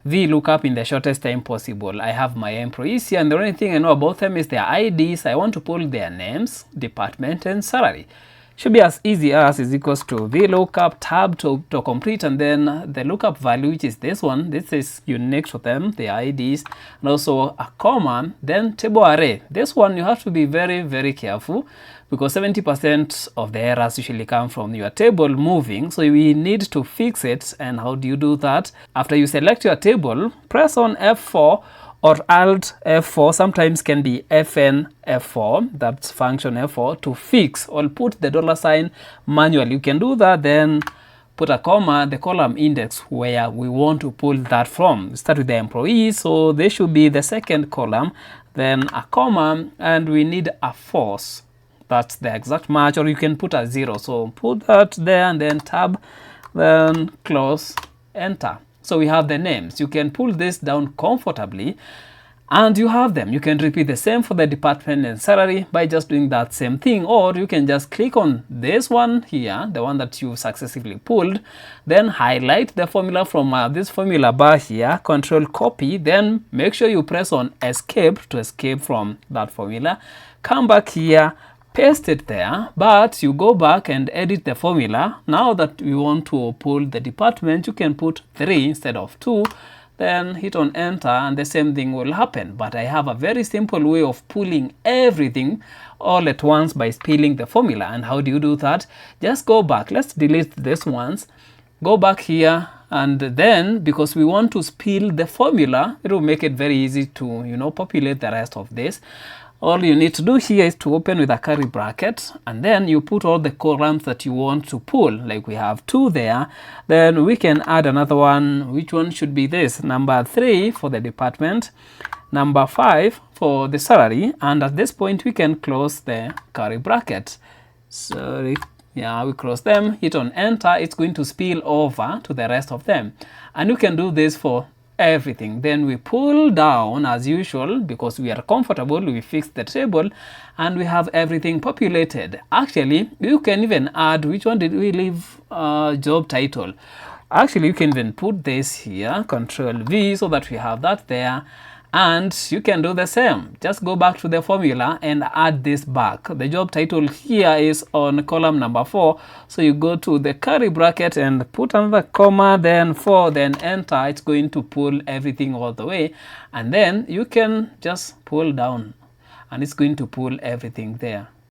Vlookup in the shortest time possible. I have my employees here, and the only thing I know about them is their IDs. I want to pull their names, department, and salary. Should be as easy as is equals to Vlookup tab to complete, and then the lookup value, which is this one. This is unique to them, the IDs, and also a comma, then table array. This one you have to be very, very careful, because 70% of the errors usually come from your table moving, so we need to fix it. And how do you do that? After you select your table, press on F4 or Alt F4, sometimes can be FN F4, that's function F4, to fix or put the $ manually. You can do that, then put a comma, the column index where we want to pull that from. Start with the employees, so they should be the second column, then a comma, and we need a false. That's the exact match, or you can put a 0. So put that there and then tab, then close, enter. So we have the names. You can pull this down comfortably and you have them. You can repeat the same for the department and salary by just doing that same thing, or you can just click on this one here, the one that you successfully pulled, then highlight the formula from this formula bar here, control copy, then make sure you press on escape to escape from that formula. Come back here, paste it there, but you go back and edit the formula. Now that we want to pull the department, you can put 3 instead of 2, then hit on enter and the same thing will happen. But I have a very simple way of pulling everything all at once by spilling the formula. And how do you do that? Just go back. Let's delete this ones. Go back here, and then because we want to spill the formula, it will make it very easy to populate the rest of this. All you need to do here is to open with a curly bracket, and then you put all the columns that you want to pull. Like we have 2 there, then we can add another one. Which one should be this? Number 3 for the department, number 5 for the salary, and at this point we can close the curly bracket. Sorry. Yeah, we close them, hit on enter. It's going to spill over to the rest of them, and you can do this for everything. Then we pull down as usual because we are comfortable. We fix the table and we have everything populated. Actually, you can even add, which one did we leave? Job title. Actually, you can even put this here, Control V, so that we have that there. And you can do the same. Just go back to the formula and add this back. The job title here is on column number 4. So you go to the curly bracket and put another comma, then 4, then enter. It's going to pull everything all the way. And then you can just pull down and it's going to pull everything there.